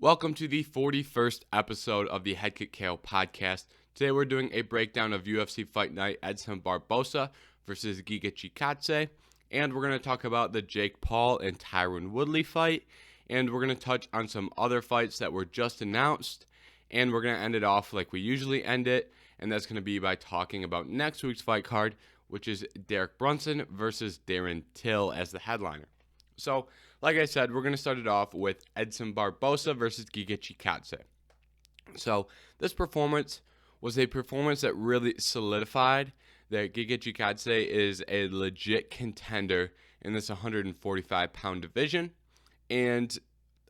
Welcome to the 41st episode of the Head Kick KO podcast. Today we're doing a breakdown of UFC Fight Night, Edson Barboza versus Giga Chikadze. And we're going to talk about the Jake Paul and Tyron Woodley fight. And we're going to touch on some other fights that were just announced. And we're going to end it off like we usually end it. And that's going to be by talking about next week's fight card, which is Derek Brunson versus Darren Till as the headliner. So, like I said, we're going to start it off with Edson Barboza versus Giga Chikadze. So, this performance was a performance that really solidified that Giga Chikadze is a legit contender in this 145-pound division. And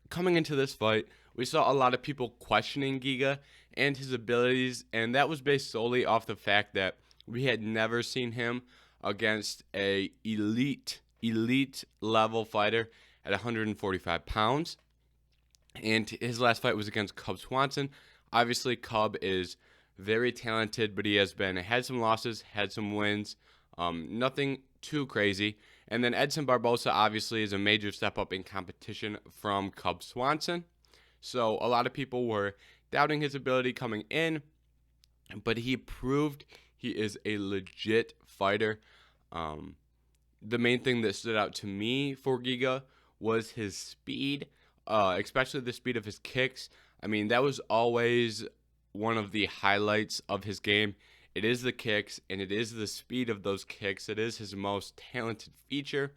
coming into this fight, we saw a lot of people questioning Giga and his abilities, and that was based solely off the fact that we had never seen him against a elite level fighter at 145 pounds. And his last fight was against Cub Swanson. Obviously, Cub is very talented, but he has had some losses, had some wins, nothing too crazy. And then Edson Barboza obviously is a major step up in competition from Cub Swanson. So a lot of people were doubting his ability coming in, but he proved he is a legit fighter. The main thing that stood out to me for Giga was his speed, especially the speed of his kicks. I mean, that was always one of the highlights of his game. It is the kicks, and it is the speed of those kicks. It is his most talented feature,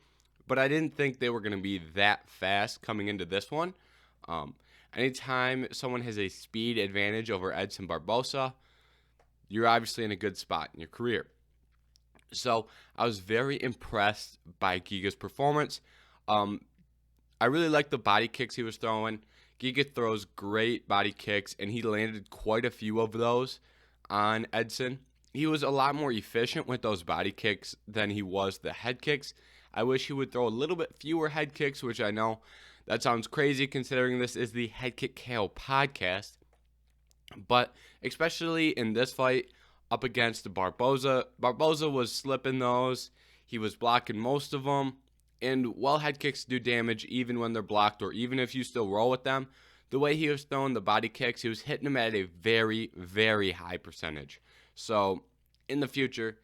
but I didn't think they were going to be that fast coming into this one. Anytime someone has a speed advantage over Edson Barboza, you're obviously in a good spot in your career. So I was very impressed by Giga's performance. I really liked the body kicks he was throwing. Giga throws great body kicks, and he landed quite a few of those on Edson. He was a lot more efficient with those body kicks than he was the head kicks. I wish he would throw a little bit fewer head kicks, which I know that sounds crazy considering this is the Head Kick KO podcast. But especially in this fight, up against Barboza was slipping those. He was blocking most of them. And while head kicks do damage even when they're blocked or even if you still roll with them, the way he was throwing the body kicks, he was hitting them at a very, very high percentage. So in the future,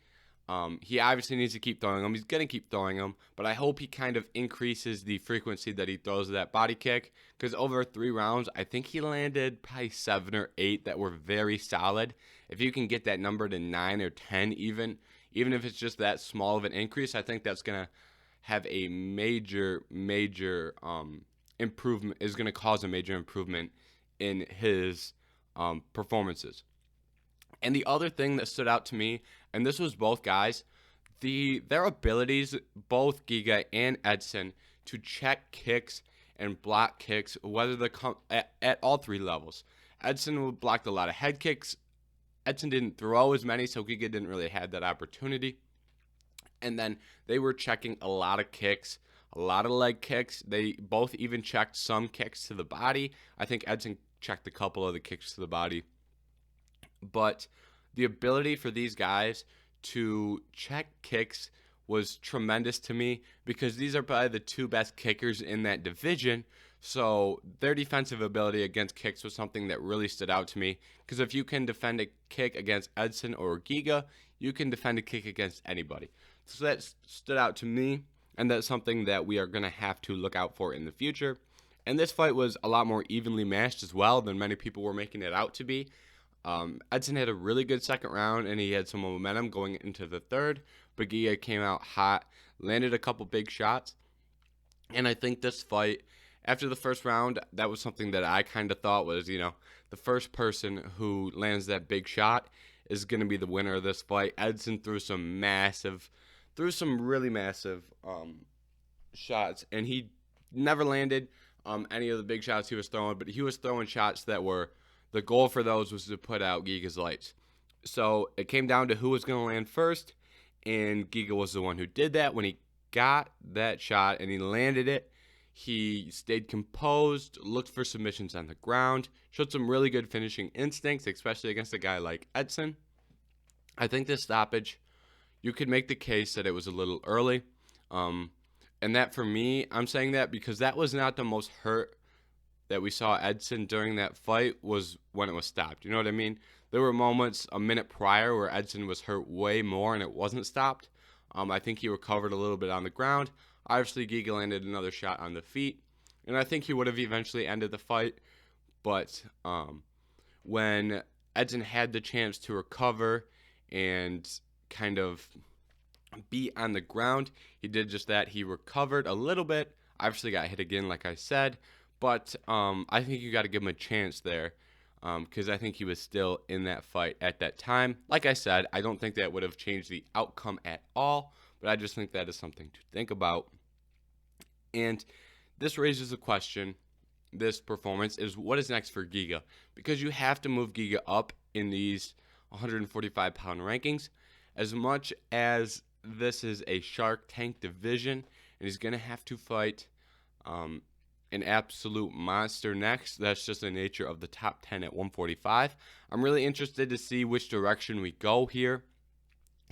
he obviously needs to keep throwing them. He's going to keep throwing them, but I hope he kind of increases the frequency that he throws that body kick, because over 3 rounds, I think he landed probably 7 or 8 that were very solid. If you can get that number to 9 or 10 even if it's just that small of an increase, I think that's going to have a major improvement, is going to cause a major improvement in his performances. And the other thing that stood out to me, and this was both guys, their abilities, both Giga and Edson, to check kicks and block kicks, whether they come at all 3 levels. Edson blocked a lot of head kicks. Edson didn't throw as many, so Giga didn't really have that opportunity. And then they were checking a lot of kicks, a lot of leg kicks. They both even checked some kicks to the body. I think Edson checked a couple of the kicks to the body. But the ability for these guys to check kicks was tremendous to me, because these are probably the 2 best kickers in that division. So their defensive ability against kicks was something that really stood out to me, because if you can defend a kick against Edson or Giga, you can defend a kick against anybody. So that stood out to me, and that's something that we are going to have to look out for in the future. And this fight was a lot more evenly matched as well than many people were making it out to be. Edson had a really good second round, and he had some momentum going into the third. But Giga came out hot, landed a couple big shots. And I think this fight, after the first round, that was something that I kind of thought was, the first person who lands that big shot is going to be the winner of this fight. Edson threw some really massive shots, and he never landed any of the big shots he was throwing, but he was throwing shots that were, the goal for those was to put out Giga's lights. So it came down to who was going to land first, and Giga was the one who did that. When he got that shot and he landed it, he stayed composed, looked for submissions on the ground, showed some really good finishing instincts, especially against a guy like Edson. I think this stoppage, you could make the case that it was a little early. And that, for me, I'm saying that because that was not the most hurt that we saw Edson during that fight was when it was stopped. You know what I mean? There were moments a minute prior where Edson was hurt way more and it wasn't stopped. I think he recovered a little bit on the ground. Obviously, Giga landed another shot on the feet, and I think he would have eventually ended the fight. But when Edson had the chance to recover and kind of be on the ground, he did just that. He recovered a little bit. Obviously got hit again, like I said. But I think you got to give him a chance there because I think he was still in that fight at that time. Like I said, I don't think that would have changed the outcome at all, but I just think that is something to think about. And this raises a question, this performance, is what is next for Giga? Because you have to move Giga up in these 145-pound rankings. As much as this is a Shark Tank division, and he's going to have to fight an absolute monster next. That's just the nature of the top 10 at 145. I'm really interested to see which direction we go here.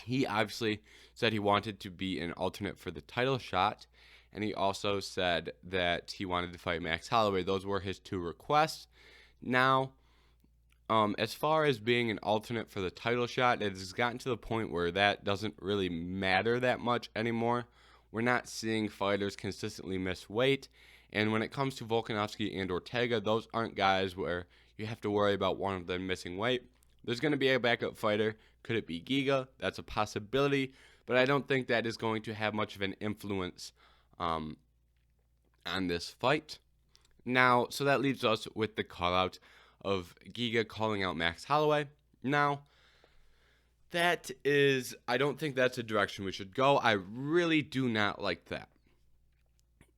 He obviously said he wanted to be an alternate for the title shot, and he also said that he wanted to fight Max Holloway. Those were his two requests. Now, as far as being an alternate for the title shot, it has gotten to the point where that doesn't really matter that much anymore. We're not seeing fighters consistently miss weight. And when it comes to Volkanovski and Ortega, those aren't guys where you have to worry about one of them missing weight. There's going to be a backup fighter. Could it be Giga? That's a possibility. But I don't think that is going to have much of an influence on this fight. Now, so that leaves us with the call-out of Giga calling out Max Holloway. Now, I don't think that's a direction we should go. I really do not like that.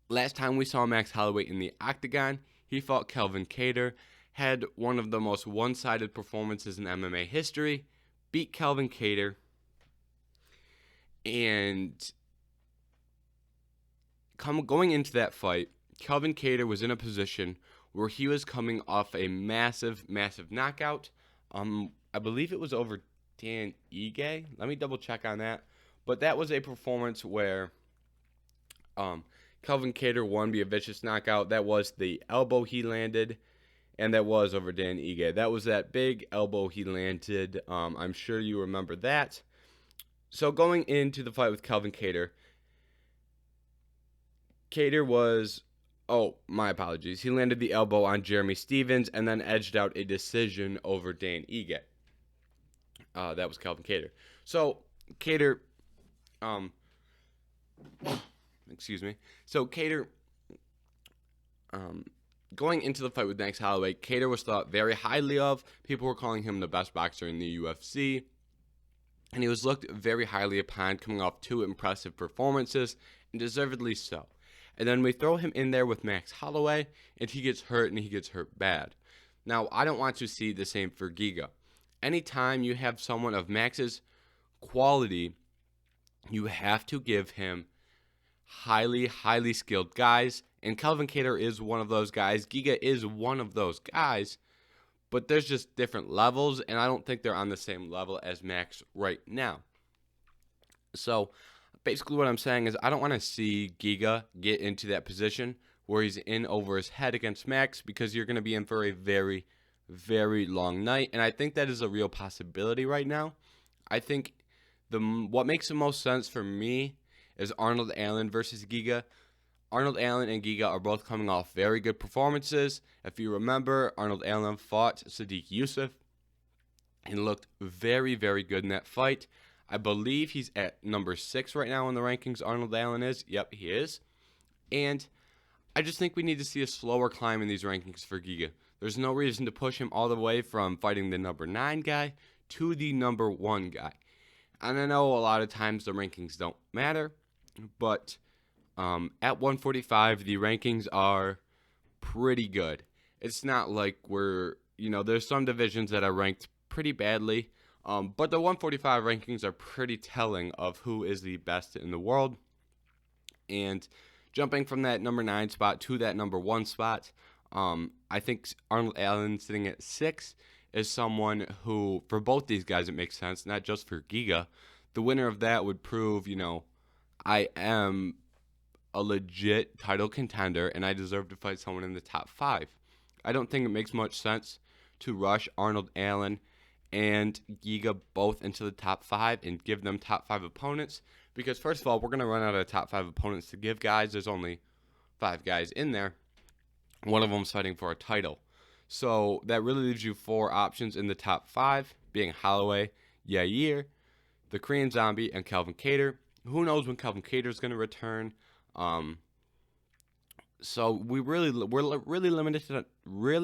Last time we saw Max Holloway in the octagon, he fought Calvin Kattar, had one of the most one-sided performances in MMA history, beat Calvin Kattar, and going into that fight, Calvin Kattar was in a position where he was coming off a massive, massive knockout. I believe it was over Dan Ige. Let me double check on that. But that was a performance where Calvin Kattar won via vicious knockout. That was the elbow he landed, and that was over Dan Ige. That was that big elbow he landed. I'm sure you remember that. So going into the fight with Calvin Kattar, my apologies. He landed the elbow on Jeremy Stephens and then edged out a decision over Dan Ige. That was Calvin Kattar. So Kattar, excuse me. So Kattar, going into the fight with Max Holloway, Kattar was thought very highly of. People were calling him the best boxer in the UFC. And he was looked very highly upon, coming off two impressive performances, and deservedly so. And then we throw him in there with Max Holloway, and he gets hurt, and he gets hurt bad. Now, I don't want to see the same for Giga. Anytime you have someone of Max's quality, you have to give him highly, highly skilled guys. And Calvin Kattar is one of those guys. Giga is one of those guys. But there's just different levels, and I don't think they're on the same level as Max right now. So basically what I'm saying is I don't want to see Giga get into that position where he's in over his head against Max, because you're going to be in for a very, very long night. And I think that is a real possibility right now. I think what makes the most sense for me is Arnold Allen versus Giga. Arnold Allen and Giga are both coming off very good performances. If you remember, Arnold Allen fought Sadiq Youssef and looked very, very good in that fight. I believe he's at number 6 right now in the rankings, Arnold Allen is. Yep, he is. And I just think we need to see a slower climb in these rankings for Giga. There's no reason to push him all the way from fighting the number 9 guy to the number 1 guy. And I know a lot of times the rankings don't matter, but at 145, the rankings are pretty good. It's not like there's some divisions that are ranked pretty badly, but the 145 rankings are pretty telling of who is the best in the world. And jumping from that number 9 spot to that number 1 spot, I think Arnold Allen sitting at 6 is someone who, for both these guys, it makes sense, not just for Giga. The winner of that would prove, I am a legit title contender and I deserve to fight someone in the top 5. I don't think it makes much sense to rush Arnold Allen and Giga both into the top 5 and give them top 5 opponents. Because first of all, we're going to run out of top 5 opponents to give guys. There's only 5 guys in there. One of them's fighting for a title. So that really leaves you 4 options in the top 5, being Holloway, Yair, the Korean Zombie, and Calvin Kattar. Who knows when Calvin Kattar is going to return? So we're really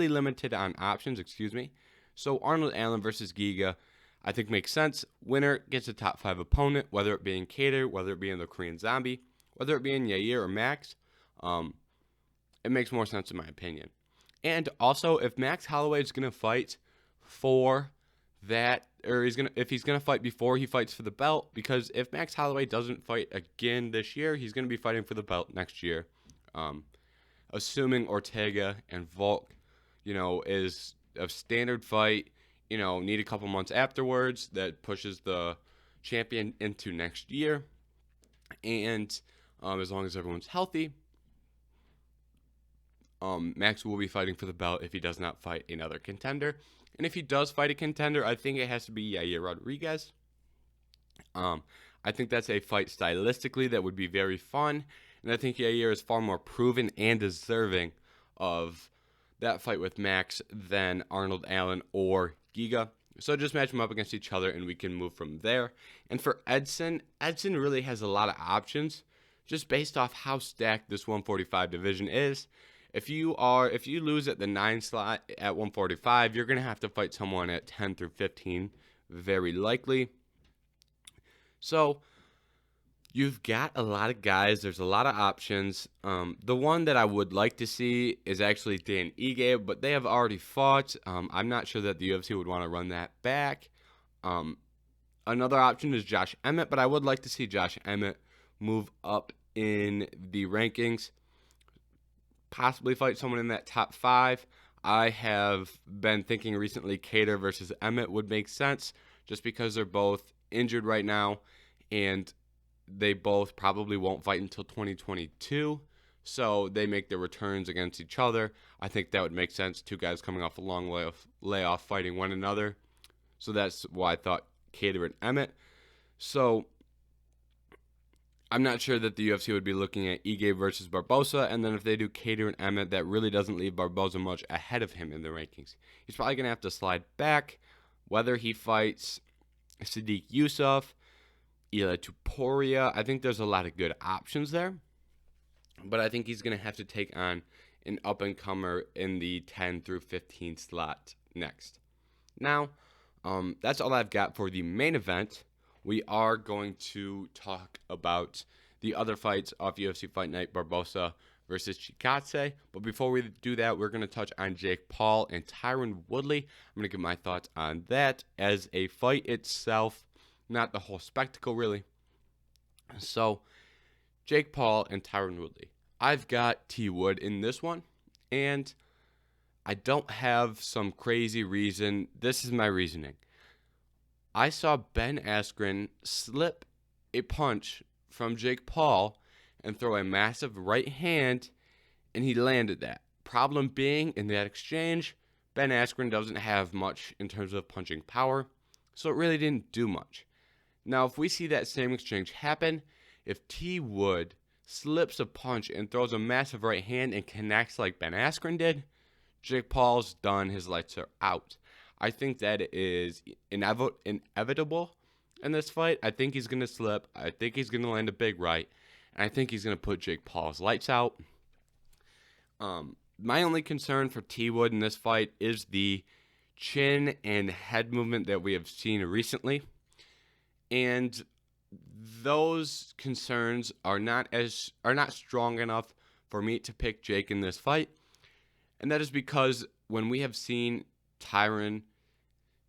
limited on options. Excuse me. So Arnold Allen versus Giga, I think makes sense. Winner gets a top 5 opponent, whether it be in Kattar, whether it be in the Korean Zombie, whether it be in Yair or Max. It makes more sense in my opinion. And also, if Max Holloway is going to fight for that, or if he's going to fight before he fights for the belt, because if Max Holloway doesn't fight again this year, he's going to be fighting for the belt next year. Assuming Ortega and Volk, is a standard fight, need a couple months afterwards that pushes the champion into next year. And as long as everyone's healthy, Max will be fighting for the belt if he does not fight another contender. And if he does fight a contender, I think it has to be Yair Rodriguez. I think that's a fight stylistically that would be very fun. And I think Yair is far more proven and deserving of that fight with Max than Arnold Allen or Giga. So just match them up against each other and we can move from there. And for Edson really has a lot of options just based off how stacked this 145 division is. If you lose at the 9 slot at 145, you're going to have to fight someone at 10 through 15, very likely. So you've got a lot of guys. There's a lot of options. The one that I would like to see is actually Dan Ige, but they have already fought. I'm not sure that the UFC would want to run that back. Another option is Josh Emmett, but I would like to see Josh Emmett move up in the rankings. Possibly fight someone in that top 5. I have been thinking recently Kattar versus Emmett would make sense just because they're both injured right now and they both probably won't fight until 2022. So they make their returns against each other. I think that would make sense. 2 guys coming off a long layoff fighting one another. So that's why I thought Kattar and Emmett. So I'm not sure that the UFC would be looking at Ige versus Barboza, and then if they do Kattar and Emmett, that really doesn't leave Barboza much ahead of him in the rankings. He's probably going to have to slide back, whether he fights Sadiq Yusuff, Ila Tuporia. I think there's a lot of good options there, but I think he's going to have to take on an up-and-comer in the 10 through 15 slot next. Now, that's all I've got for the main event. We are going to talk about the other fights off UFC Fight Night, Barboza versus Chikadze. But before we do that, we're going to touch on Jake Paul and Tyron Woodley. I'm going to give my thoughts on that as a fight itself, not the whole spectacle, really. So, Jake Paul and Tyron Woodley. I've got T. Wood in this one, and I don't have some crazy reason. This is my reasoning. I saw Ben Askren slip a punch from Jake Paul and throw a massive right hand, and he landed that. Problem being, in that exchange, Ben Askren doesn't have much in terms of punching power, so it really didn't do much. Now, if we see that same exchange happen, if T. Wood slips a punch and throws a massive right hand and connects like Ben Askren did, Jake Paul's done. His lights are out. I think that it is inevitable in this fight. I think he's going to slip. I think he's going to land a big right. And I think he's going to put Jake Paul's lights out. My only concern for T. Wood in this fight is the chin and head movement that we have seen recently. And those concerns are not strong enough for me to pick Jake in this fight. And that is because when we have seen Tyron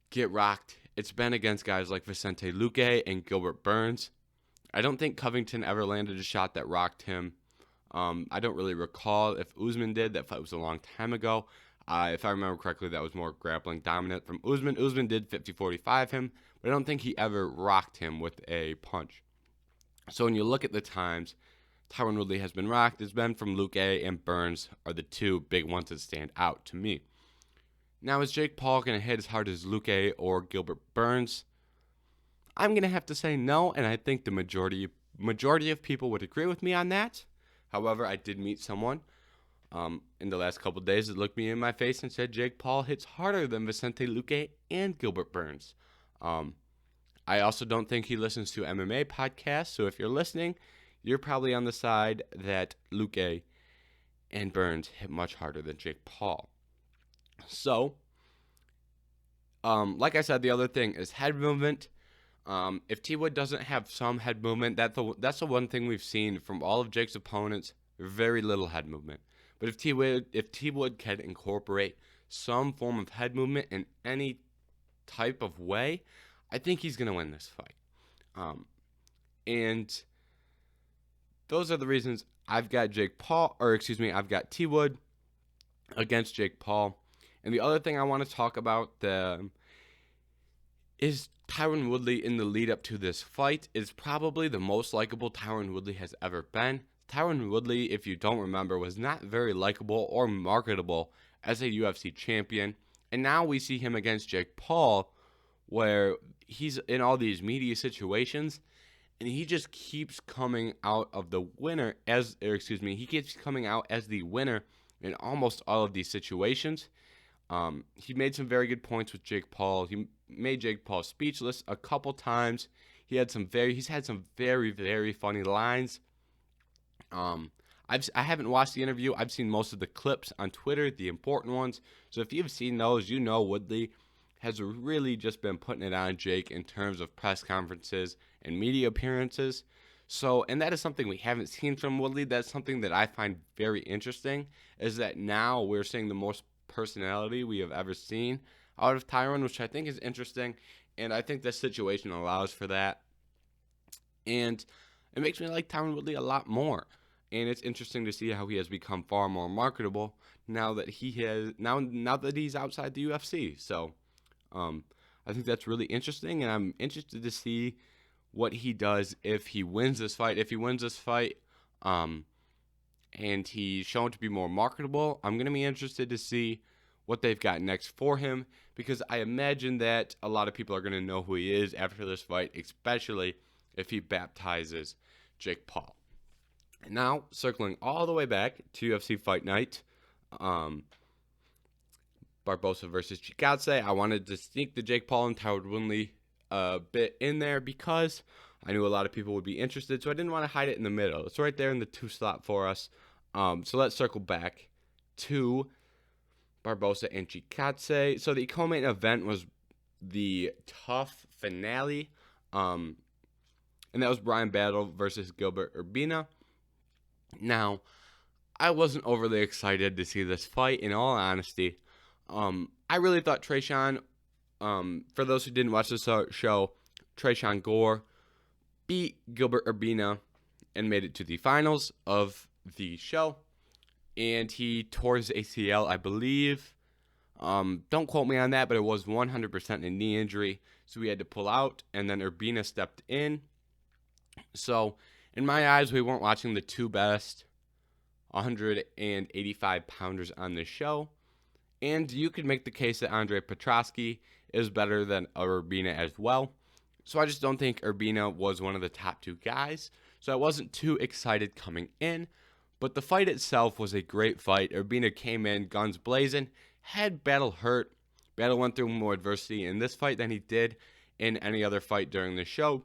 get rocked, it's been against guys like Vicente Luque and Gilbert Burns. I don't think Covington ever landed a shot that rocked him. I don't really recall if Usman did. That fight was a long time ago. If I remember correctly, that was more grappling dominant from Usman. Usman did 50-45 him, but I don't think he ever rocked him with a punch. So when you look at the times, Tyron Woodley has been rocked has been from Luque and Burns are the two big ones that stand out to me. Now, is Jake Paul going to hit as hard as Luque or Gilbert Burns? I'm going to have to say no, and I think the majority of people would agree with me on that. However, I did meet someone in the last couple of days that looked me in my face and said Jake Paul hits harder than Vicente Luque and Gilbert Burns. I also don't think he listens to MMA podcasts, so if you're listening, you're probably on the side that Luque and Burns hit much harder than Jake Paul. So, like I said, the other thing is head movement. If T Wood doesn't have some head movement, that's the one thing we've seen from all of Jake's opponents, very little head movement. But if T Wood can incorporate some form of head movement in any type of way, I think he's going to win this fight. And those are the reasons I've got I've got T Wood against Jake Paul. And the other thing I want to talk about is Tyron Woodley in the lead up to this fight is probably the most likable Tyron Woodley has ever been. Tyron Woodley, if you don't remember, was not very likable or marketable as a UFC champion. And now we see him against Jake Paul, where he's in all these media situations, and he just keeps coming out of the winner he keeps coming out as the winner in almost all of these situations. He made some very good points with Jake Paul. He made Jake Paul speechless a couple times. He's had some very, very funny lines. I haven't watched the interview. I've seen most of the clips on Twitter, the important ones. So if you've seen those, you know Woodley has really just been putting it on Jake in terms of press conferences and media appearances. So, and that is something we haven't seen from Woodley. That's something that I find very interesting, is that now we're seeing the most personality we have ever seen out of Tyron, which I think is interesting, and I think this situation allows for that. And it makes me like Tyron Woodley a lot more. And it's interesting to see how he has become far more marketable now that he's outside the UFC. So, I think that's really interesting, and I'm interested to see what he does if he wins this fight. If he wins this fight, and he's shown to be more marketable, I'm going to be interested to see what they've got next for him, because I imagine that a lot of people are going to know who he is after this fight, especially if he baptizes Jake Paul. And now, circling all the way back to UFC Fight Night, Barboza versus Chikadze, I wanted to sneak the Jake Paul and Tyron Woodley a bit in there because I knew a lot of people would be interested, so I didn't want to hide it in the middle. It's right there in the 2 slot for us. So let's circle back to Barboza and Chikadze. So the co-main event was the tough finale, and that was Bryan Battle versus Gilbert Urbina. Now, I wasn't overly excited to see this fight, in all honesty. I really thought Tresean, for those who didn't watch this show, Tresean Gore beat Gilbert Urbina and made it to the finals of the show. And he tore his ACL, I believe. Don't quote me on that, but it was 100% a knee injury. So he had to pull out, and then Urbina stepped in. So, in my eyes, we weren't watching the 2 best 185-pounders on the show. And you could make the case that Andrei Petroski is better than Urbina as well. So I just don't think Urbina was one of the top 2 guys. So I wasn't too excited coming in. But the fight itself was a great fight. Urbina came in guns blazing, had Battle hurt. Battle went through more adversity in this fight than he did in any other fight during the show.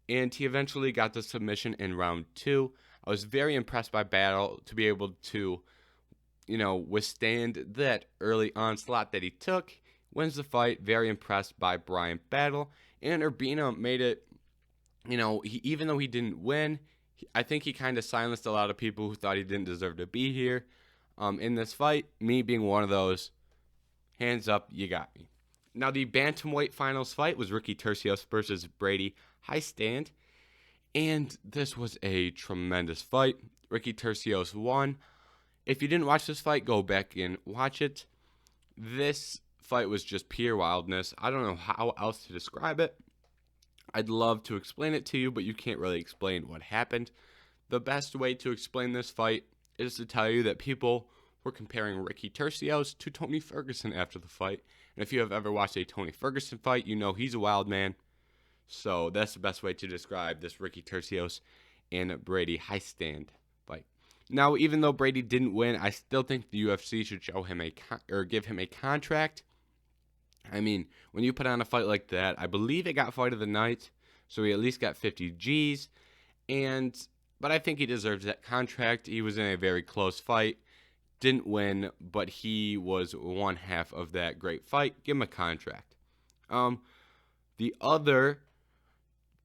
And he eventually got the submission in round 2. I was very impressed by Battle to be able to, withstand that early onslaught that he took. Wins the fight. Very impressed by Bryan Battle. And Urbina made it, even though he didn't win, I think he kind of silenced a lot of people who thought he didn't deserve to be here in this fight. Me being one of those. Hands up, you got me. Now, the Bantamweight finals fight was Ricky Turcios versus Brady Highstand. And this was a tremendous fight. Ricky Turcios won. If you didn't watch this fight, go back and watch it. This fight was just pure wildness. I don't know how else to describe it. I'd love to explain it to you, but you can't really explain what happened. the best way to explain this fight is to tell you that people were comparing Ricky Turcios to Tony Ferguson after the fight. And if you have ever watched a Tony Ferguson fight, you know he's a wild man. So that's the best way to describe this Ricky Turcios and Brady Hiestand fight. Now, even though Brady didn't win, I still think the UFC should show him give him a contract. I mean, when you put on a fight like that, I believe it got Fight of the Night, so he at least got 50 G's. But I think he deserves that contract. He was in a very close fight, didn't win, but he was one half of that great fight. Give him a contract. The other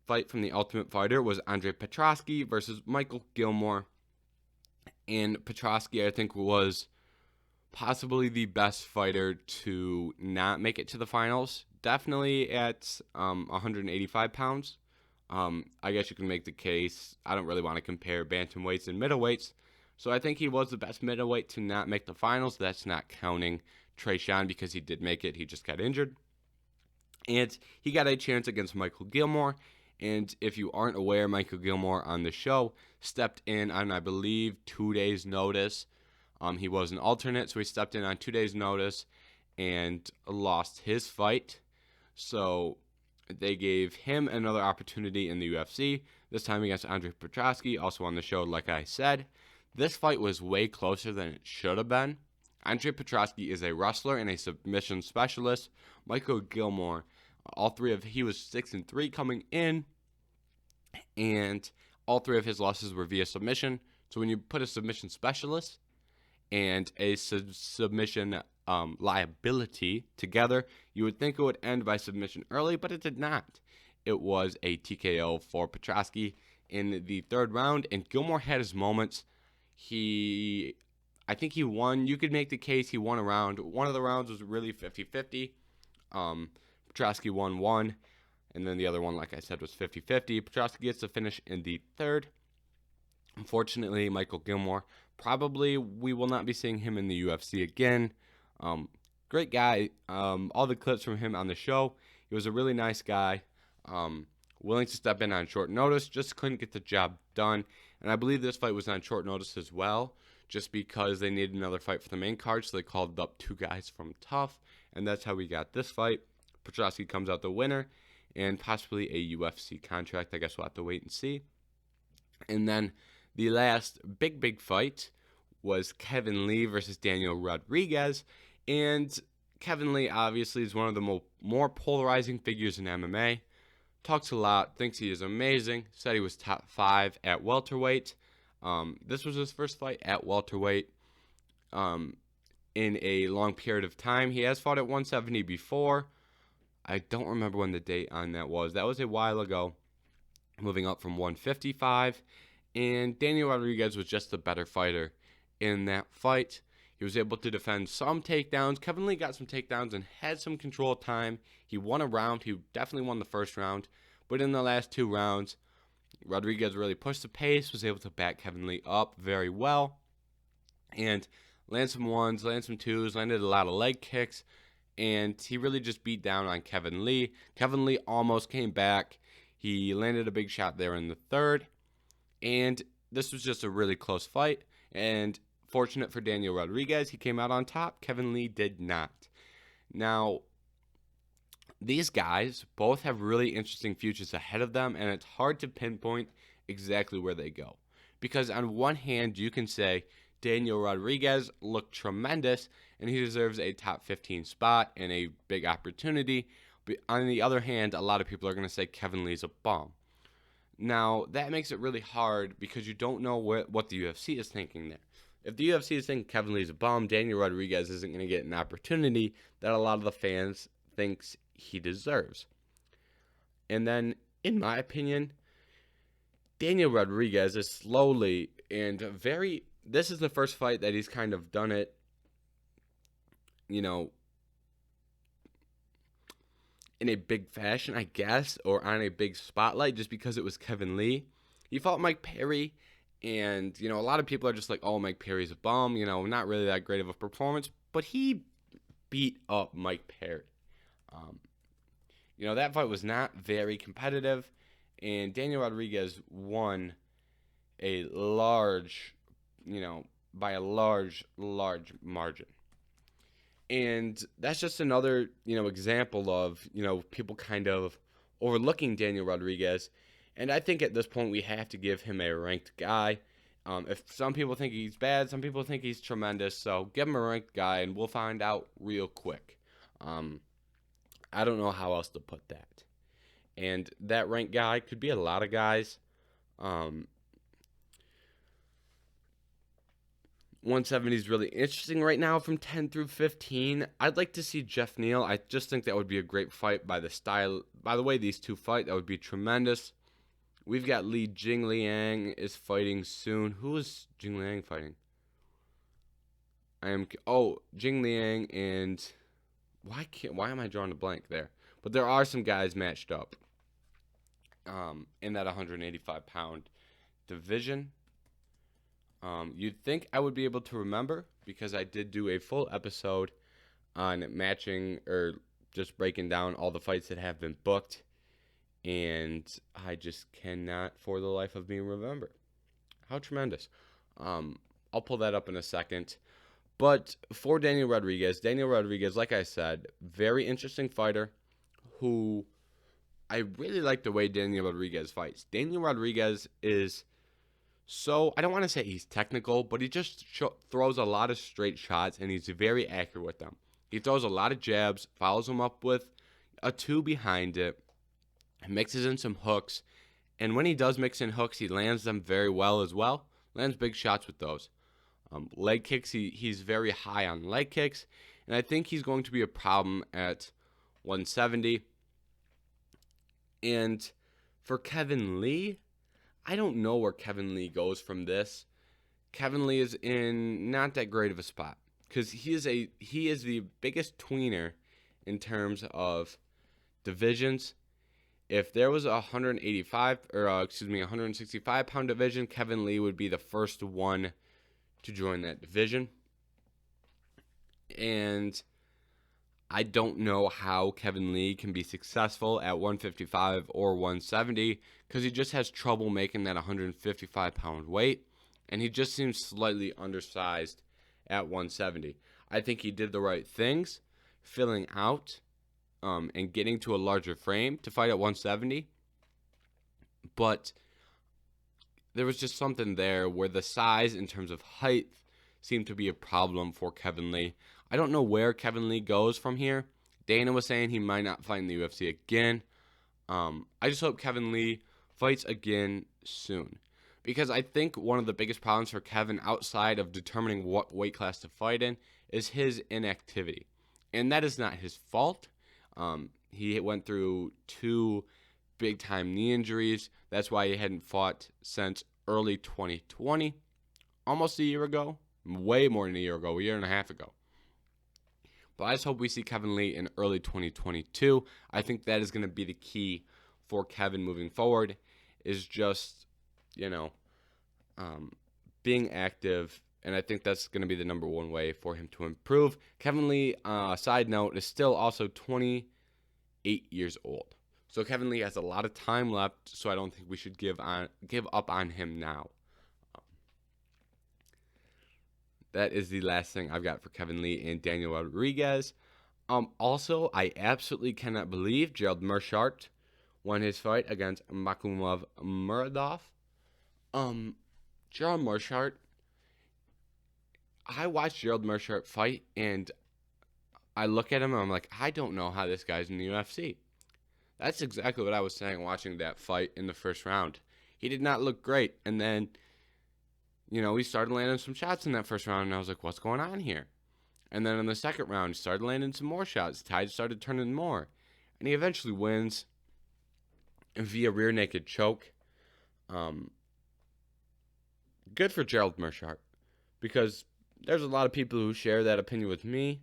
fight from the Ultimate Fighter was Andrei Petroski versus Michael Gilmore. And Petroski, I think, was possibly the best fighter to not make it to the finals. Definitely at 185 pounds. I guess you can make the case. I don't really want to compare bantamweights and middleweights. So I think he was the best middleweight to not make the finals. That's not counting Trayshawn because he did make it. He just got injured. And he got a chance against Michael Gilmore. And if you aren't aware, Michael Gilmore on the show stepped in on, I believe, 2 days' notice. He was an alternate, so he stepped in on 2 days' notice and lost his fight. So they gave him another opportunity in the UFC, this time against Andrei Petroski, also on the show, like I said. This fight was way closer than it should have been. Andrei Petroski is a wrestler and a submission specialist. Michael Gilmore, he was 6-3 coming in, and all three of his losses were via submission. So when you put a submission specialist and a submission liability together, you would think it would end by submission early, but it did not. It was a TKO for Petroski in the third round, and Gilmore had his moments. I think he won. You could make the case he won a round. One of the rounds was really 50-50. Petroski won one, and then the other one, like I said, was 50-50. Petroski gets the finish in the third. Unfortunately, Michael Gilmore, probably we will not be seeing him in the UFC again. Great guy. All the clips from him on the show, he was a really nice guy. Willing to step in on short notice, just couldn't get the job done. And I believe this fight was on short notice as well, just because they needed another fight for the main card, so they called up two guys from Tough, and that's how we got this fight. Petroski comes out the winner, and possibly a UFC contract. I guess we'll have to wait and see. And then the last big fight was Kevin Lee versus Daniel Rodriguez. And Kevin Lee obviously is one of the more polarizing figures in MMA. Talks a lot, thinks he is amazing, said he was top 5 at welterweight. This was his first fight at welterweight in a long period of time. He has fought at 170 before. I don't remember when the date on that was. That was a while ago. Moving up from 155. And Daniel Rodriguez was just the better fighter in that fight. He was able to defend some takedowns. Kevin Lee got some takedowns and had some control time. He won a round. He definitely won the first round. But in the last 2 rounds, Rodriguez really pushed the pace, was able to back Kevin Lee up very well. And land some ones, land some twos, landed a lot of leg kicks. And he really just beat down on Kevin Lee. Kevin Lee almost came back. He landed a big shot there in the third. And this was just a really close fight. And fortunate for Daniel Rodriguez, he came out on top. Kevin Lee did not. Now, these guys both have really interesting futures ahead of them, and it's hard to pinpoint exactly where they go. Because on one hand, you can say Daniel Rodriguez looked tremendous, and he deserves a top 15 spot and a big opportunity. But on the other hand, a lot of people are going to say Kevin Lee's a bum. Now, that makes it really hard because you don't know what the UFC is thinking there. If the UFC is thinking Kevin Lee's a bum, Daniel Rodriguez isn't going to get an opportunity that a lot of the fans thinks he deserves. And then, in my opinion, Daniel Rodriguez is slowly and this is the first fight that he's kind of done it, in a big fashion, I guess, or on a big spotlight, just because it was Kevin Lee. He fought Mike Perry, and, a lot of people are just like, oh, Mike Perry's a bum, not really that great of a performance, but he beat up Mike Perry. That fight was not very competitive, and Daniel Rodriguez won a large, by a large margin. And that's just another, example of, people kind of overlooking Daniel Rodriguez. And I think at this point we have to give him a ranked guy. If some people think he's bad, some people think he's tremendous. So give him a ranked guy, and we'll find out real quick. I don't know how else to put that. And that ranked guy could be a lot of guys. 170 is really interesting right now from 10 through 15. I'd like to see Jeff Neal. I just think that would be a great fight by the style. By the way, these two fight, that would be tremendous. We've got Li Jingliang is fighting soon. Who is Jingliang fighting? Jingliang and why am I drawing a blank there? But there are some guys matched up in that 185-pound division. You'd think I would be able to remember because I did do a full episode on matching or just breaking down all the fights that have been booked, and I just cannot for the life of me remember. How tremendous. I'll pull that up in a second. But for Daniel Rodriguez, like I said, very interesting fighter who I really like the way Daniel Rodriguez fights. Daniel Rodriguez is I don't want to say he's technical, but he just throws a lot of straight shots, and he's very accurate with them. He throws a lot of jabs, follows them up with a 2 behind it, mixes in some hooks, and when he does mix in hooks, he lands them very well as well. Lands big shots with those. Leg kicks, he's very high on leg kicks, and I think he's going to be a problem at 170. And for Kevin Lee, I don't know where Kevin Lee goes from this. Kevin Lee is in not that great of a spot because he is the biggest tweener in terms of divisions. If there was a 165-pound division, Kevin Lee would be the first one to join that division. And I don't know how Kevin Lee can be successful at 155 or 170 because he just has trouble making that 155-pound weight, and he just seems slightly undersized at 170. I think he did the right things, filling out and getting to a larger frame to fight at 170, but there was just something there where the size in terms of height seemed to be a problem for Kevin Lee. I don't know where Kevin Lee goes from here. Dana was saying he might not fight in the UFC again. I just hope Kevin Lee fights again soon, because I think one of the biggest problems for Kevin outside of determining what weight class to fight in is his inactivity. And that is not his fault. He went through 2 big-time knee injuries. That's why he hadn't fought since early 2020, almost a year ago, way more than a year ago, a year and a half ago. But I just hope we see Kevin Lee in early 2022. I think that is going to be the key for Kevin moving forward, is just, being active. And I think that's going to be the number one way for him to improve. Kevin Lee, side note, is still also 28 years old. So Kevin Lee has a lot of time left, so I don't think we should give up on him now. That is the last thing I've got for Kevin Lee and Daniel Rodriguez. Also, I absolutely cannot believe Gerald Meerschaert won his fight against Makhmudov Muradov. Gerald Meerschaert, I watched Gerald Meerschaert fight, and I look at him and I'm like, I don't know how this guy's in the UFC. That's exactly what I was saying watching that fight in the first round. He did not look great, and then he started landing some shots in that first round, and I was like, what's going on here? And then in the second round, he started landing some more shots. The tide started turning more. And he eventually wins via rear naked choke. Good for Gerald Meerschaert, because there's a lot of people who share that opinion with me.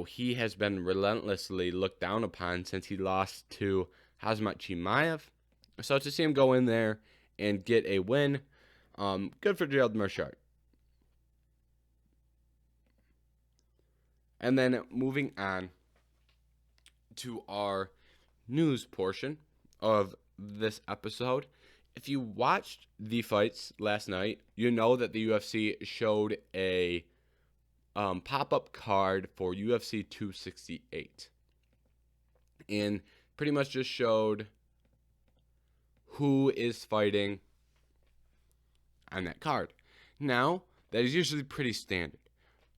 He has been relentlessly looked down upon since he lost to Khamzat Chimaev. So to see him go in there and get a win, good for Gerald Meerschaert. And then moving on to our news portion of this episode, if you watched the fights last night, you know that the UFC showed a pop-up card for UFC 268. And pretty much just showed who is fighting on that card. Now, that is usually pretty standard.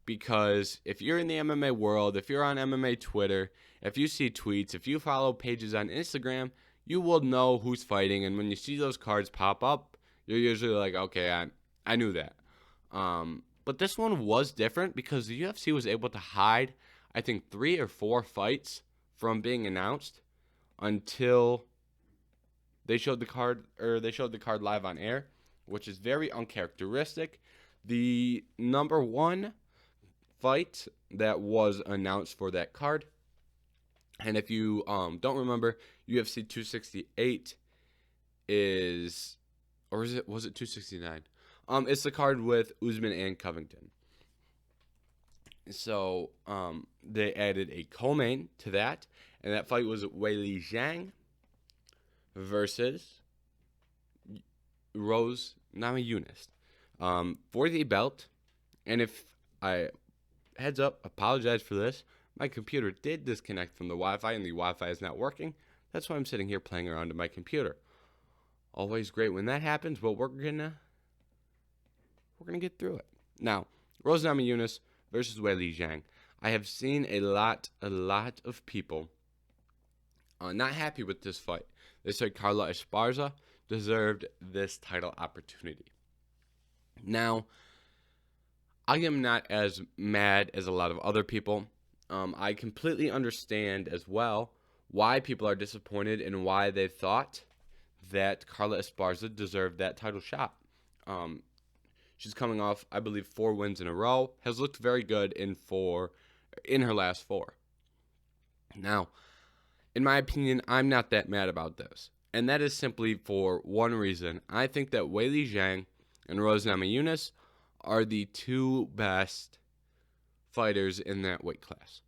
Because if you're in the MMA world, if you're on MMA Twitter, if you see tweets, if you follow pages on Instagram, you will know who's fighting. And when you see those cards pop up, you're usually like, okay, I knew that. But this one was different because the UFC was able to hide, I think, 3 or 4 fights from being announced until they showed the card, or they showed the card live on air, which is very uncharacteristic. The number 1 fight that was announced for that card, and if you don't remember, UFC 268 is, or was it 269? It's the card with Usman and Covington. So they added a co-main to that, and that fight was Weili Zhang versus Rose Namajunas for the belt. And if I heads up, apologize for this. My computer did disconnect from the Wi-Fi, and the Wi-Fi is not working. That's why I'm sitting here playing around on my computer. Always great when that happens, but we're gonna get through it. Now, Rose Namajunas versus Weili Zhang. I have seen a lot of people not happy with this fight. They said Carla Esparza deserved this title opportunity. Now, I am not as mad as a lot of other people. I completely understand as well why people are disappointed and why they thought that Carla Esparza deserved that title shot. She's coming off, I believe, 4 wins in a row. Has looked very good in her last 4. Now, in my opinion, I'm not that mad about this. And that is simply for one reason. I think that Weili Zhang and Rose Namajunas are the 2 best fighters in that weight class.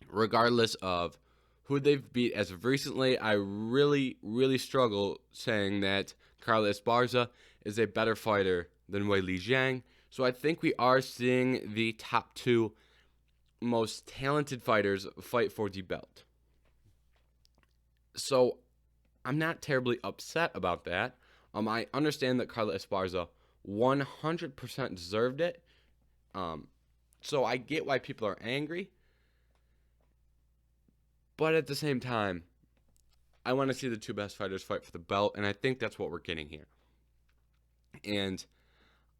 Regardless of who they've beat as of recently, I really struggle saying that Carla Esparza is a better fighter than Weili Zhang. So I think we are seeing the top 2 most talented fighters fight for the belt. So I'm not terribly upset about that. I understand that Carla Esparza 100% deserved it. So I get why people are angry. But at the same time, I want to see the 2 best fighters fight for the belt, and I think that's what we're getting here. And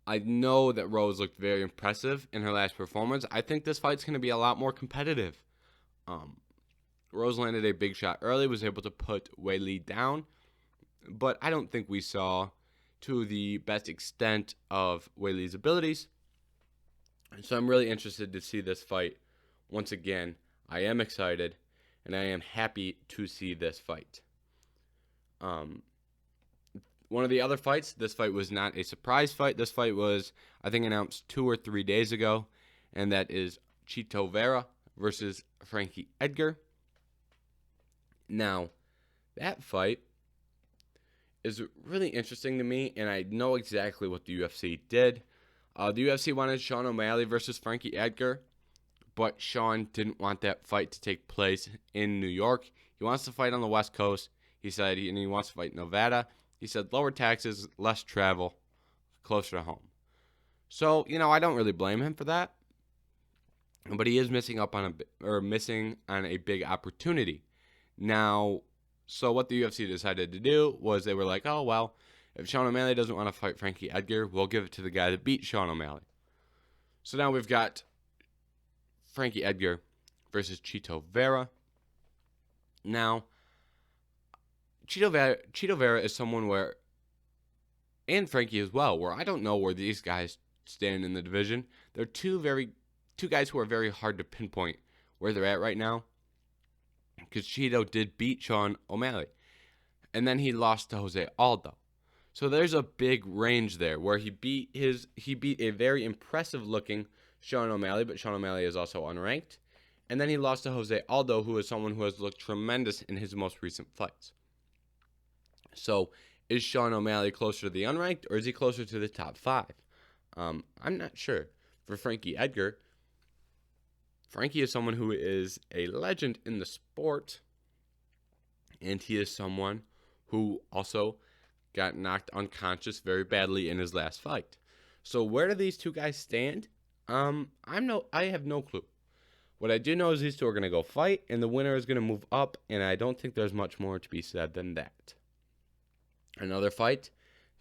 I know that Rose looked very impressive in her last performance. I think this fight's going to be a lot more competitive. Rose landed a big shot early, was able to put Weili down, but I don't think we saw to the best extent of Weili's abilities. So I'm really interested to see this fight. Once again, I am excited, and I am happy to see this fight. One of the other fights, this fight was not a surprise fight. This fight was, I think, announced 2 or 3 days ago, and that is Chito Vera versus Frankie Edgar. Now, that fight is really interesting to me, and I know exactly what the UFC did. The UFC wanted Sean O'Malley versus Frankie Edgar, but Sean didn't want that fight to take place in New York. He wants to fight on the West Coast. He said he wants to fight in Nevada. He said lower taxes, less travel, closer to home. So, I don't really blame him for that. But he is missing on a big opportunity. Now, so what the UFC decided to do was they were like, oh, well, if Sean O'Malley doesn't want to fight Frankie Edgar, we'll give it to the guy that beat Sean O'Malley. So now we've got Frankie Edgar versus Chito Vera. Now, Chito Vera is someone where, and Frankie as well, where I don't know where these guys stand in the division. They're two guys who are very hard to pinpoint where they're at right now, because Chito did beat Sean O'Malley, and then he lost to Jose Aldo. So there's a big range there where he beat a very impressive looking Sean O'Malley, but Sean O'Malley is also unranked. And then he lost to Jose Aldo, who is someone who has looked tremendous in his most recent fights. So Is Sean O'Malley closer to the unranked, or is he closer to the top 5? I'm not sure. For Frankie Edgar, Frankie is someone who is a legend in the sport, and he is someone who also got knocked unconscious very badly in his last fight. So where do these two guys stand? I have no clue. What I do know is these two are going to go fight, and the winner is going to move up, and I don't think there's much more to be said than that. Another fight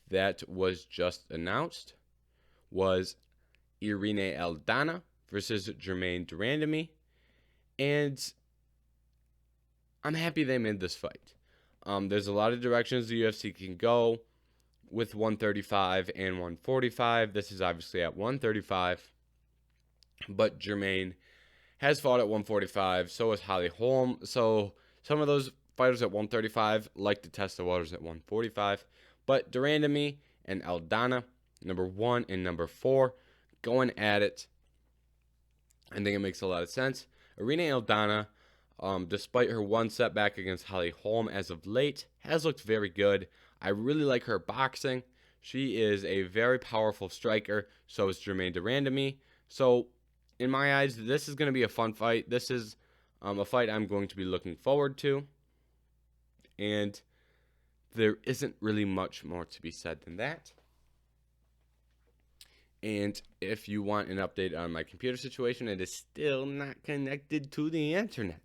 that was just announced was Aldana versus Germaine de Randamie, and I'm happy they made this fight. There's a lot of directions the UFC can go with 135 and 145. This is obviously at 135, but Germaine has fought at 145. So has Holly Holm. So some of those fighters at 135 like to test the waters at 145. But de Randamie and Aldana, number 1 and number 4, going at it. I think it makes a lot of sense. Aldana, despite her one setback against Holly Holm as of late, has looked very good. I really like her boxing. She is a very powerful striker. So is Germaine de Randamie. So in my eyes, this is going to be a fun fight. This is a fight I'm going to be looking forward to. And there isn't really much more to be said than that. And if you want an update on my computer situation, it is still not connected to the internet.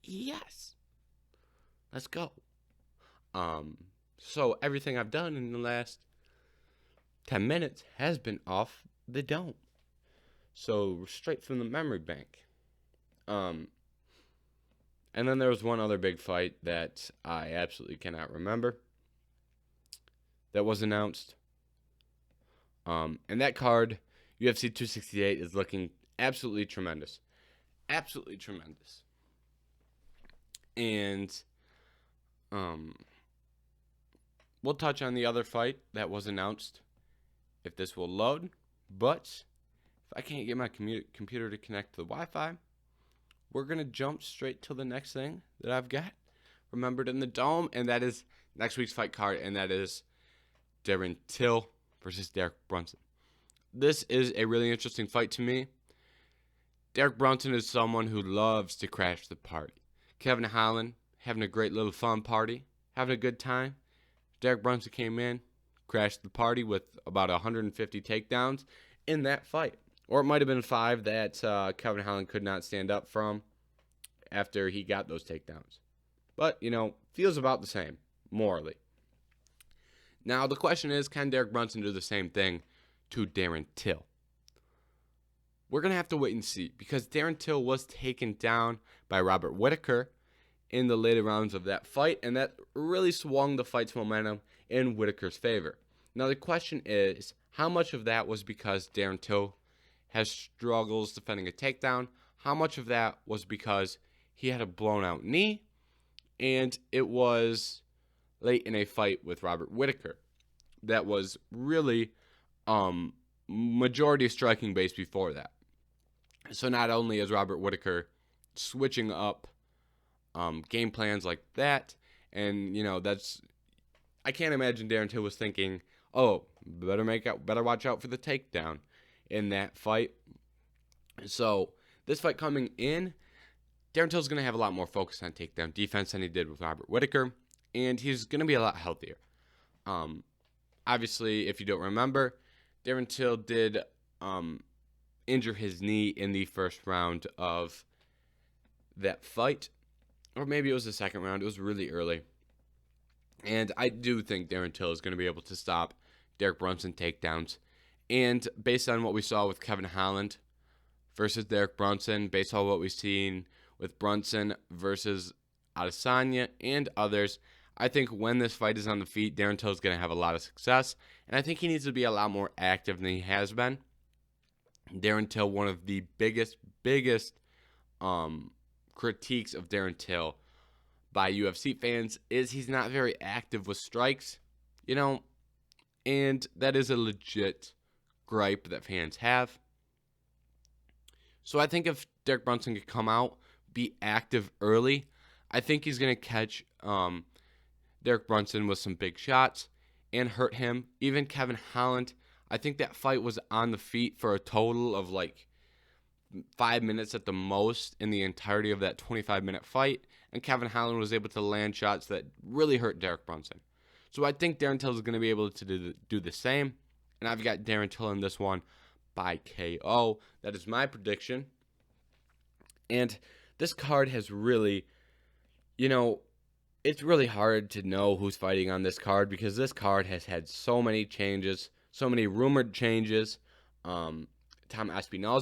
Yes. Let's go. So everything I've done in the last 10 minutes has been off the dome. So straight from the memory bank. And then there was one other big fight that I absolutely cannot remember that was announced. And that card, UFC 268, is looking absolutely tremendous. Absolutely tremendous. And we'll touch on the other fight that was announced if this will load. But if I can't get my computer to connect to the Wi-Fi, we're going to jump straight to the next thing that I've got remembered in the dome, and that is next week's fight card, and that is Darren Till versus Derek Brunson. This is a really interesting fight to me. Derek Brunson is someone who loves to crash the party. Kevin Holland having a great little fun party, having a good time. Derek Brunson came in, crashed the party with about 150 takedowns in that fight. Or it might have been 5 that Kevin Holland could not stand up from after he got those takedowns. But, feels about the same, morally. Now, the question is, can Derek Brunson do the same thing to Darren Till? We're going to have to wait and see, because Darren Till was taken down by Robert Whittaker in the later rounds of that fight, and that really swung the fight's momentum in Whittaker's favor. Now, the question is, how much of that was because Darren Till has struggles defending a takedown? How much of that was because he had a blown-out knee, and it was late in a fight with Robert Whittaker that was really majority striking base before that. So not only is Robert Whittaker switching up game plans like that, and that's, I can't imagine Darren Till was thinking, oh, better watch out for the takedown in that fight. So this fight coming in, Darren Till's going to have a lot more focus on takedown defense than he did with Robert Whittaker, and he's going to be a lot healthier. Obviously, if you don't remember, Darren Till did injure his knee in the first round of that fight, or maybe it was the second round. It was really early. And I do think Darren Till is going to be able to stop Derek Brunson takedowns. And based on what we saw with Kevin Holland versus Derek Brunson, based on what we've seen with Brunson versus Adesanya and others, I think when this fight is on the feet, Darren Till is going to have a lot of success. And I think he needs to be a lot more active than he has been. Darren Till, one of the biggest critiques of Darren Till by UFC fans is he's not very active with strikes, and that is a legit gripe that fans have. So I think if Derek Brunson could come out, be active early, I think he's going to catch Derek Brunson with some big shots, and hurt him. Even Kevin Holland, I think that fight was on the feet for a total of like 5 minutes at the most in the entirety of that 25-minute fight, and Kevin Holland was able to land shots that really hurt Derek Brunson. So I think Darren Till is going to be able to do the same, and I've got Darren Till in this one by KO. That is my prediction. And this card has really, it's really hard to know who's fighting on this card because this card has had so many changes, so many rumored changes. Tom Aspinall,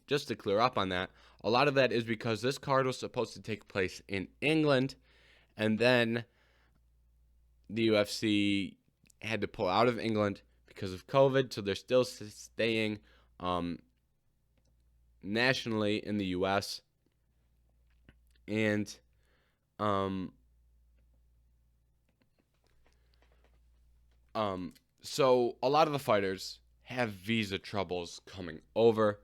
just to clear up on that, a lot of that is because this card was supposed to take place in England, and then the UFC had to pull out of England because of COVID, so they're still staying nationally in the US. And so a lot of the fighters have visa troubles coming over,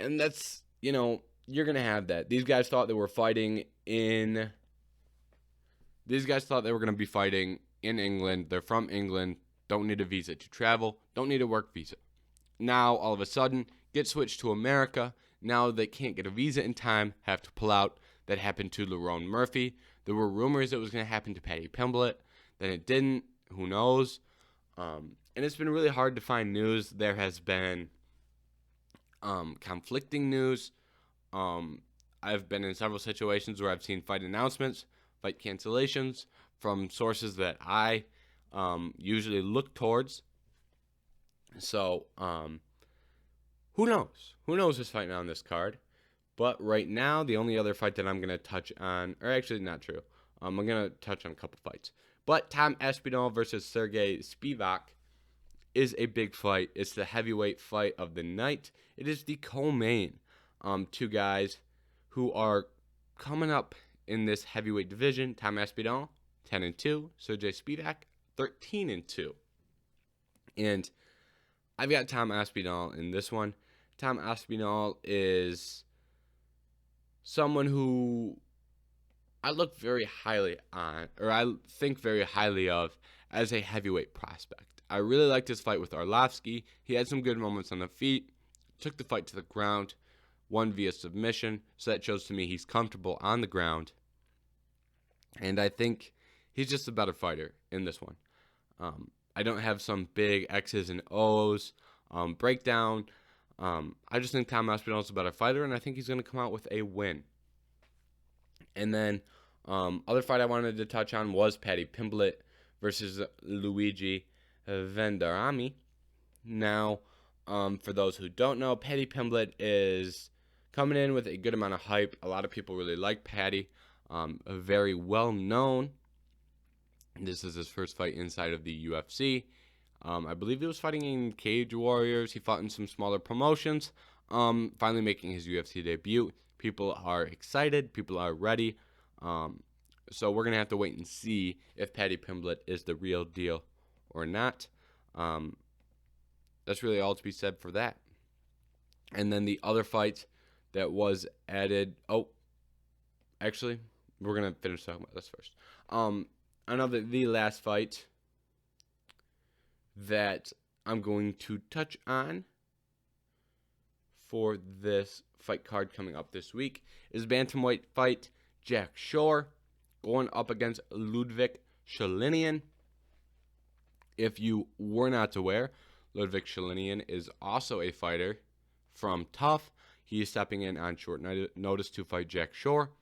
and that's, you're going to have that. These guys thought they were going to be fighting in England. They're from England, don't need a visa to travel, don't need a work visa. Now, all of a sudden, get switched to America. Now they can't get a visa in time, have to pull out. That happened to Lerone Murphy. There were rumors it was going to happen to Paddy Pimblett. Then it didn't. Who knows? And it's been really hard to find news. There has been conflicting news. I've been in several situations where I've seen fight announcements, fight cancellations from sources that I usually look towards. So, who knows? Who knows who's fighting on this card? But right now, the only other fight that I'm going to touch on, or actually not true, I'm going to touch on a couple fights. But Tom Aspinall versus Sergey Spivak is a big fight. It's the heavyweight fight of the night. It is the co-main. Two guys who are coming up in this heavyweight division. Tom Aspinall, 10-2. Sergey Spivak, 13-2. And I've got Tom Aspinall in this one. Tom Aspinall is someone who I look very highly on, or I think very highly of, as a heavyweight prospect. I really liked his fight with Arlovski. He had some good moments on the feet, took the fight to the ground, won via submission, so that shows to me he's comfortable on the ground. And I think he's just a better fighter in this one. I don't have some big X's and O's breakdown. I just think Tom Aspinall is a better fighter, and I think he's going to come out with a win. And then other fight I wanted to touch on was Paddy Pimblett versus Luigi Vendarami. Now, for those who don't know, Paddy Pimblett is coming in with a good amount of hype. A lot of people really like Paddy. Very well known. This is his first fight inside of the UFC. I believe he was fighting in Cage Warriors. He fought in some smaller promotions. Finally making his UFC debut. People are excited. People are ready. So we're going to have to wait and see if Paddy Pimblett is the real deal or not. That's really all to be said for that. And then the other fight that was added. Oh, actually, we're going to finish talking about this first. The last fight that I'm going to touch on for this fight card coming up this week is Bantamweight fight Jack Shore going up against Ludwig Shelinian. If you were not aware, Ludwig Shelinian is also a fighter from Tough. He is stepping in on short notice to fight Jack Shore.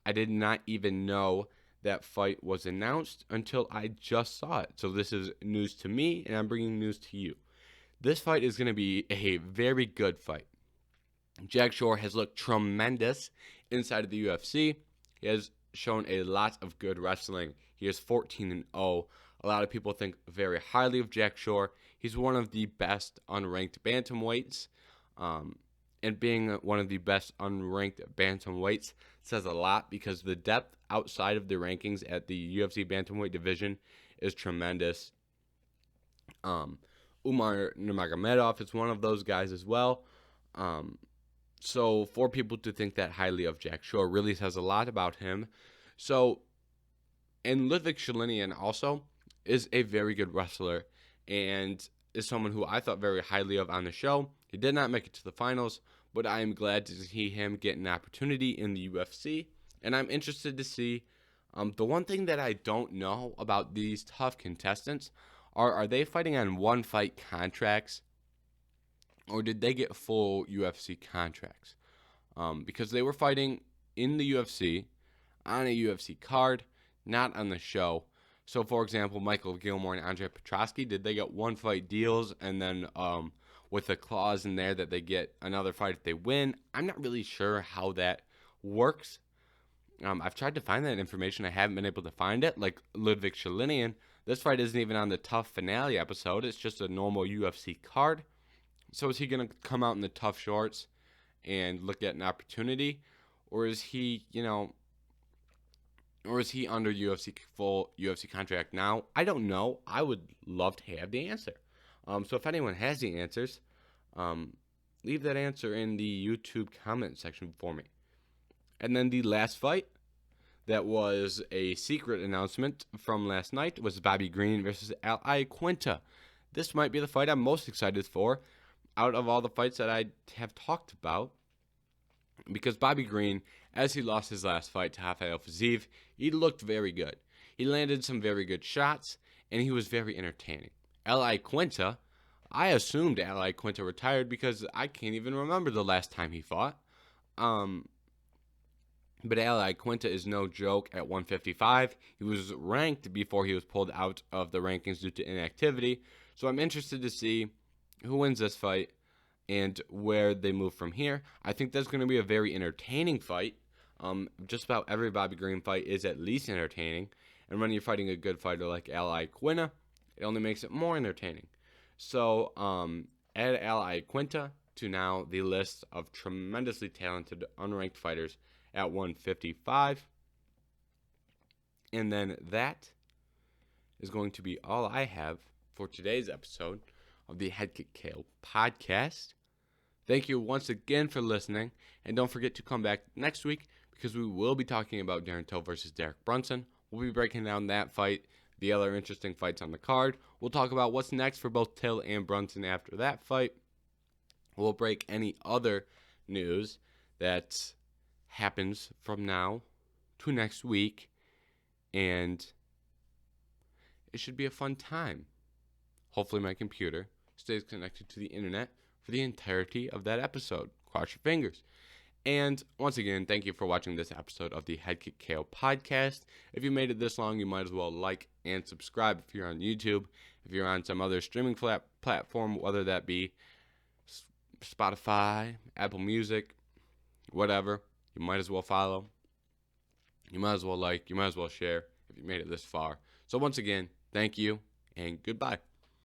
I did not even know that fight was announced until I just saw it. So this is news to me, and I'm bringing news to you. This fight is going to be a very good fight. Jack Shore has looked tremendous inside of the UFC. He has shown a lot of good wrestling. He is 14-0. A lot of people think very highly of Jack Shore. He's one of the best unranked bantamweights. And being one of the best unranked bantamweights says a lot because the depth outside of the rankings at the UFC bantamweight division is tremendous. Umar Nurmagomedov is one of those guys as well. So for people to think that highly of Jack Shore really says a lot about him. So, and Ludwig Shelinian also, is a very good wrestler and is someone who I thought very highly of on the show. He did not make it to the finals, but I am glad to see him get an opportunity in the UFC, and I'm interested to see the one thing that I don't know about these tough contestants are they fighting on one-fight contracts, or did they get full UFC contracts? Because they were fighting in the UFC, on a UFC card, not on the show. So, for example, Michael Gilmore and Andrei Petrosky, did they get one-fight deals and then with a clause in there that they get another fight if they win? I'm not really sure how that works. I've tried to find that information. I haven't been able to find it. Like Ludwig Shelinian, this fight isn't even on the TUF finale episode. It's just a normal UFC card. So is he going to come out in the tough shorts and look at an opportunity? Or is he, under full UFC contract now? I don't know. I would love to have the answer. So if anyone has the answers, leave that answer in the YouTube comment section for me. And then the last fight that was a secret announcement from last night was Bobby Green versus Ireana. This might be the fight I'm most excited for out of all the fights that I have talked about, because Bobby Green, as he lost his last fight to Rafael Fiziev, he looked very good. He landed some very good shots, and he was very entertaining. Ireana, I assumed Ireana retired because I can't even remember the last time he fought. But Ireana is no joke at 155. He was ranked before he was pulled out of the rankings due to inactivity. So I'm interested to see who wins this fight and where they move from here. I think that's going to be a very entertaining fight. Just about every Bobby Green fight is at least entertaining. And when you're fighting a good fighter like Ireana, it only makes it more entertaining. So add Ireana to now the list of tremendously talented unranked fighters at 155. And then that is going to be all I have for today's episode of the Head Kick KO podcast. Thank you once again for listening, and don't forget to come back next week because we will be talking about Darren Till versus Derek Brunson. We'll be breaking down that fight, the other interesting fights on the card. We'll talk about what's next for both Till and Brunson after that fight. We'll break any other news that happens from now to next week, and it should be a fun time. Hopefully my computer stays connected to the internet for the entirety of that episode. Cross your fingers. And once again, thank you for watching this episode of the Head Kick KO podcast. If you made it this long, you might as well like and subscribe if you're on YouTube. If you're on some other streaming platform, whether that be Spotify, Apple Music, whatever, you might as well follow. You might as well like. You might as well share if you made it this far. So once again, thank you and goodbye.